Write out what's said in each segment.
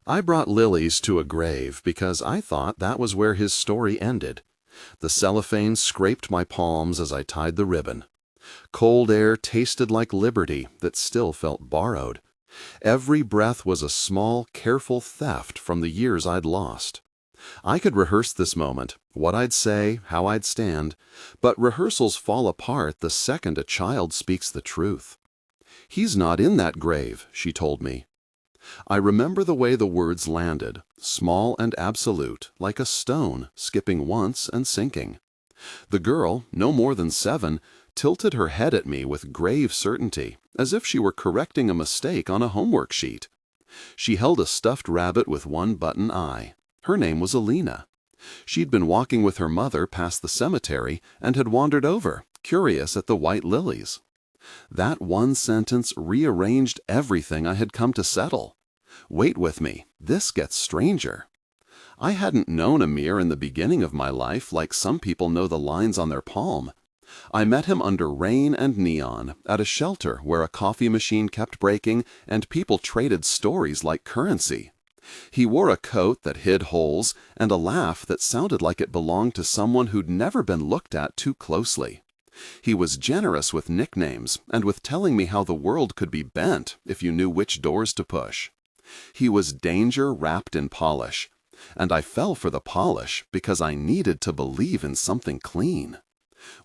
I brought Lilies to a grave because I thought that was where his story ended. The cellophane scraped my palms as I tied the ribbon. Cold air tasted like liberty that still felt borrowed. Every breath was a small, careful theft from the years I'd lost. I could rehearse this moment, what I'd say, how I'd stand, but rehearsals fall apart the second a child speaks the truth. "He's not in that grave," she told me. I remember the way the words landed, small and absolute, like a stone, skipping once and sinking. The girl, no more than 7, tilted her head at me with grave certainty, as if she were correcting a mistake on a homework sheet. She held a stuffed rabbit with one button eye. Her name was Alina. She'd been walking with her mother past the cemetery and had wandered over, curious at the white lilies. That one sentence rearranged everything I had come to settle. Wait with me, this gets stranger. I hadn't known Amir in the beginning of my life like some people know the lines on their palm. I met him under rain and neon, at a shelter where a coffee machine kept breaking and people traded stories like currency. He wore a coat that hid holes and a laugh that sounded like it belonged to someone who'd never been looked at too closely. He was generous with nicknames and with telling me how the world could be bent if you knew which doors to push. He was danger wrapped in polish, and I fell for the polish because I needed to believe in something clean.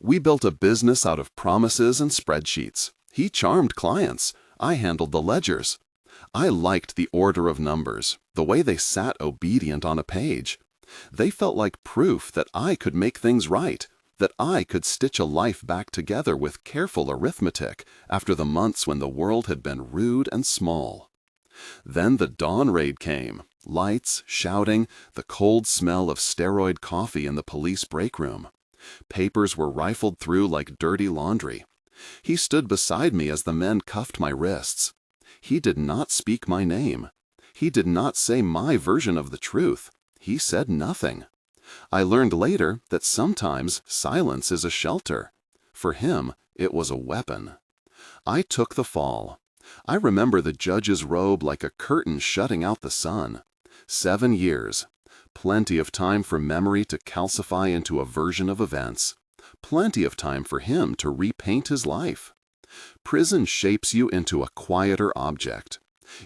We built a business out of promises and spreadsheets. He charmed clients. I handled the ledgers. I liked the order of numbers, the way they sat obedient on a page. They felt like proof that I could make things right, that I could stitch a life back together with careful arithmetic after the months when the world had been rude and small. Then the dawn raid came, lights, shouting, the cold smell of steroid coffee in the police break room. Papers were rifled through like dirty laundry. He stood beside me as the men cuffed my wrists. He did not speak my name. He did not say my version of the truth. He said nothing. I learned later that sometimes silence is a shelter. For him, it was a weapon. I took the fall. I remember the judge's robe like a curtain shutting out the sun. 7 years. Plenty of time for memory to calcify into a version of events. Plenty of time for him to repaint his life. Prison shapes you into a quieter object.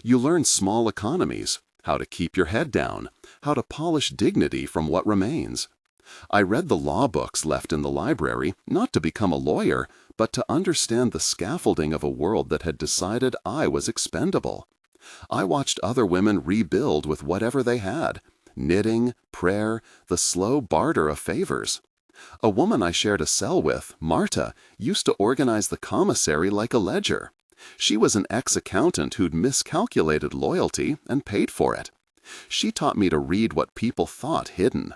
You learn small economies, how to keep your head down, how to polish dignity from what remains. I read the law books left in the library, not to become a lawyer, but to understand the scaffolding of a world that had decided I was expendable. I watched other women rebuild with whatever they had, knitting, prayer, the slow barter of favors. A woman I shared a cell with, Marta, used to organize the commissary like a ledger. She was an ex-accountant who'd miscalculated loyalty and paid for it. She taught me to read what people thought hidden.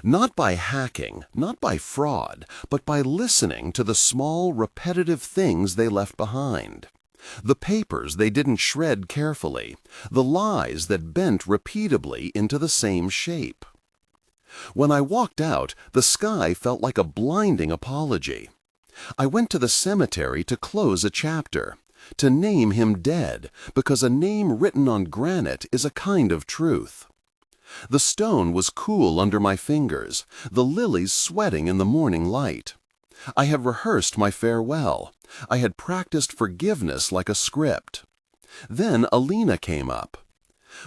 Not by hacking, not by fraud, but by listening to the small, repetitive things they left behind. The papers they didn't shred carefully, the lies that bent repeatably into the same shape. When I walked out, the sky felt like a blinding apology. I went to the cemetery to close a chapter, to name him dead, because a name written on granite is a kind of truth. The stone was cool under my fingers, the lilies sweating in the morning light. I had rehearsed my farewell. I had practiced forgiveness like a script. Then Alina came up.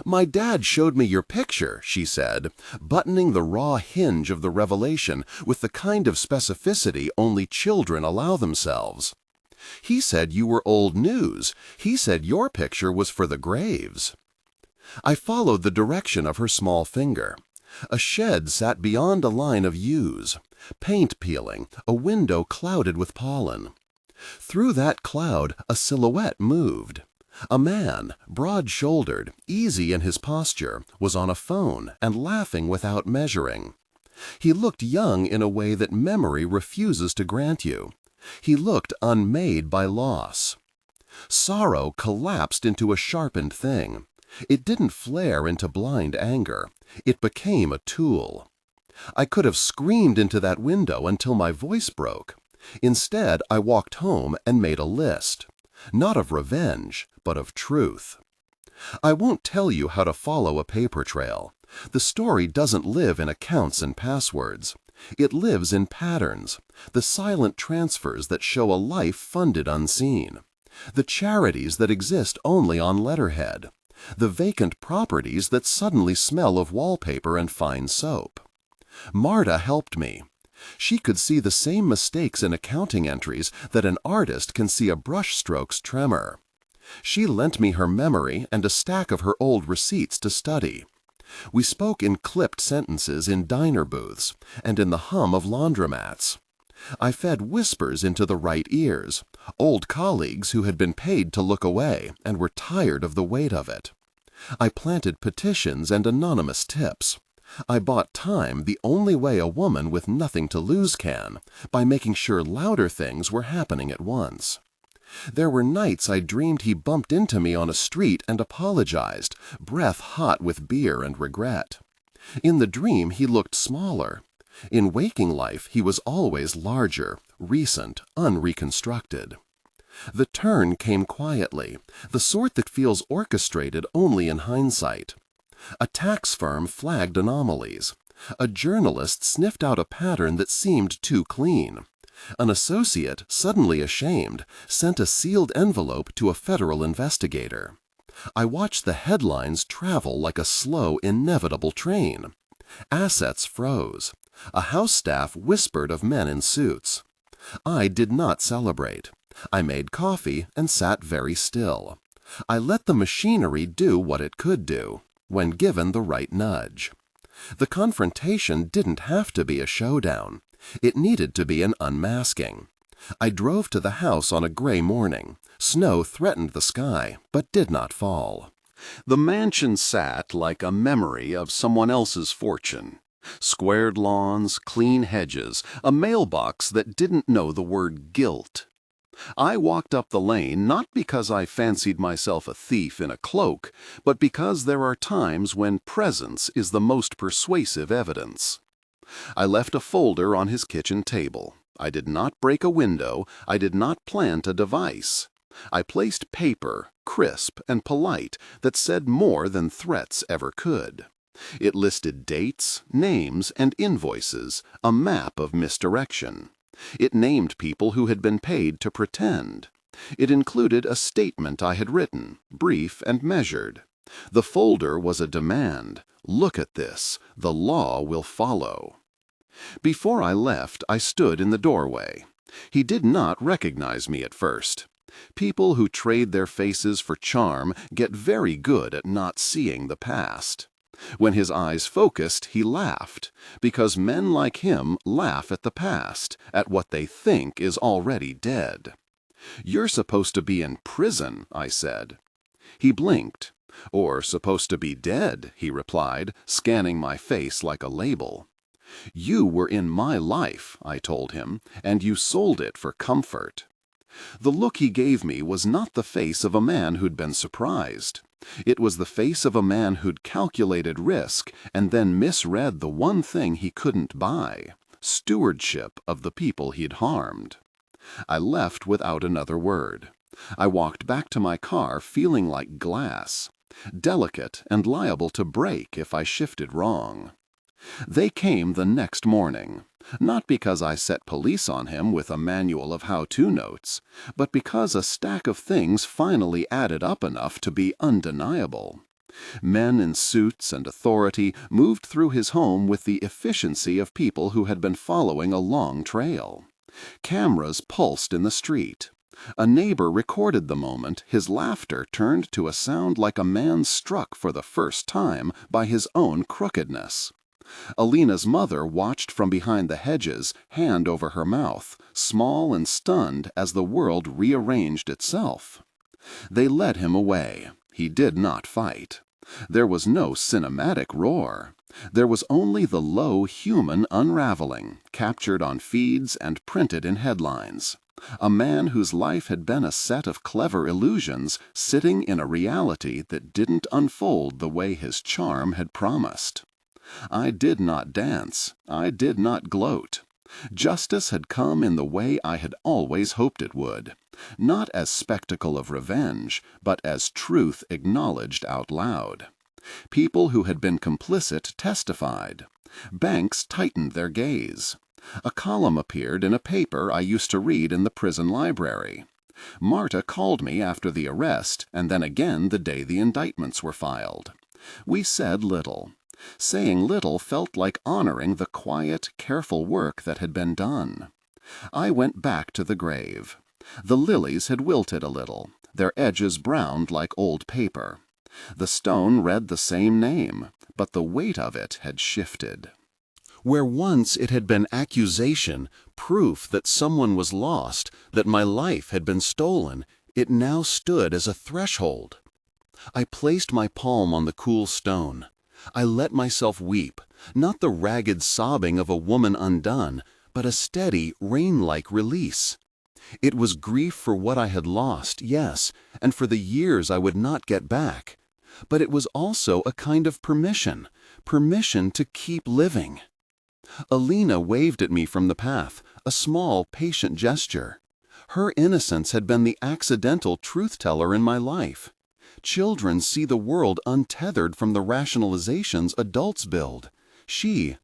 "My dad showed me your picture," she said, buttoning the raw hinge of the revelation with the kind of specificity only children allow themselves. "He said you were old news. He said your picture was for the graves." I followed the direction of her small finger. A shed sat beyond a line of yews, paint peeling, a window clouded with pollen. Through that cloud a silhouette moved. A man, broad-shouldered, easy in his posture, was on a phone and laughing without measuring. He looked young in a way that memory refuses to grant you. He looked unmade by loss. Sorrow collapsed into a sharpened thing. It didn't flare into blind anger. It became a tool. I could have screamed into that window until my voice broke. Instead, I walked home and made a list. Not of revenge, but of truth. I won't tell you how to follow a paper trail. The story doesn't live in accounts and passwords. It lives in patterns, the silent transfers that show a life funded unseen, the charities that exist only on letterhead, the vacant properties that suddenly smell of wallpaper and fine soap. Marta helped me. She could see the same mistakes in accounting entries that an artist can see a brushstroke's tremor. She lent me her memory and a stack of her old receipts to study. We spoke in clipped sentences in diner booths and in the hum of laundromats. I fed whispers into the right ears, old colleagues who had been paid to look away and were tired of the weight of it. I planted petitions and anonymous tips. I bought time the only way a woman with nothing to lose can, by making sure louder things were happening at once. There were nights I dreamed he bumped into me on a street and apologized, breath hot with beer and regret. In the dream he looked smaller. In waking life he was always larger, recent, unreconstructed. The turn came quietly, the sort that feels orchestrated only in hindsight. A tax firm flagged anomalies. A journalist sniffed out a pattern that seemed too clean. An associate, suddenly ashamed, sent a sealed envelope to a federal investigator. I watched the headlines travel like a slow, inevitable train. Assets froze. A house staff whispered of men in suits. I did not celebrate. I made coffee and sat very still. I let the machinery do what it could do, when given the right nudge. The confrontation didn't have to be a showdown. It needed to be an unmasking. I drove to the house on a gray morning. Snow threatened the sky, but did not fall. The mansion sat like a memory of someone else's fortune. Squared lawns, clean hedges, a mailbox that didn't know the word guilt. I walked up the lane not because I fancied myself a thief in a cloak, but because there are times when presence is the most persuasive evidence. I left a folder on his kitchen table. I did not break a window. I did not plant a device. I placed paper, crisp and polite, that said more than threats ever could. It listed dates, names, and invoices, a map of misdirection. It named people who had been paid to pretend. It included a statement I had written, brief and measured. The folder was a demand. Look at this. The law will follow. Before I left, I stood in the doorway. He did not recognize me at first. People who trade their faces for charm get very good at not seeing the past. When his eyes focused, he laughed, because men like him laugh at the past, at what they think is already dead. "You're supposed to be in prison," I said. He blinked. "Or supposed to be dead," he replied, scanning my face like a label. "You were in my life," I told him, "and you sold it for comfort." The look he gave me was not the face of a man who'd been surprised. It was the face of a man who'd calculated risk and then misread the one thing he couldn't buy: stewardship of the people he'd harmed. I left without another word. I walked back to my car feeling like glass, delicate and liable to break if I shifted wrong. They came the next morning, not because I set police on him with a manual of how-to notes, but because a stack of things finally added up enough to be undeniable. Men in suits and authority moved through his home with the efficiency of people who had been following a long trail. Cameras pulsed in the street. A neighbor recorded the moment his laughter turned to a sound like a man struck for the first time by his own crookedness. Alina's mother watched from behind the hedges, hand over her mouth, small and stunned as the world rearranged itself. They led him away. He did not fight. There was no cinematic roar. There was only the low human unraveling, captured on feeds and printed in headlines. A man whose life had been a set of clever illusions sitting in a reality that didn't unfold the way his charm had promised. I did not dance. I did not gloat. Justice had come in the way I had always hoped it would, not as spectacle of revenge, but as truth acknowledged out loud. People who had been complicit testified. Banks tightened their gaze. A column appeared in a paper I used to read in the prison library. Marta called me after the arrest, and then again the day the indictments were filed. We said little. Saying little felt like honoring the quiet, careful work that had been done. I went back to the grave. The lilies had wilted a little, their edges browned like old paper. The stone read the same name, but the weight of it had shifted. Where once it had been accusation, proof that someone was lost, that my life had been stolen, it now stood as a threshold. I placed my palm on the cool stone. I let myself weep, not the ragged sobbing of a woman undone, but a steady, rain-like release. It was grief for what I had lost, yes, and for the years I would not get back. But it was also a kind of permission to keep living. Alina waved at me from the path, a small, patient gesture. Her innocence had been the accidental truth-teller in my life. Children see the world untethered from the rationalizations adults build. She,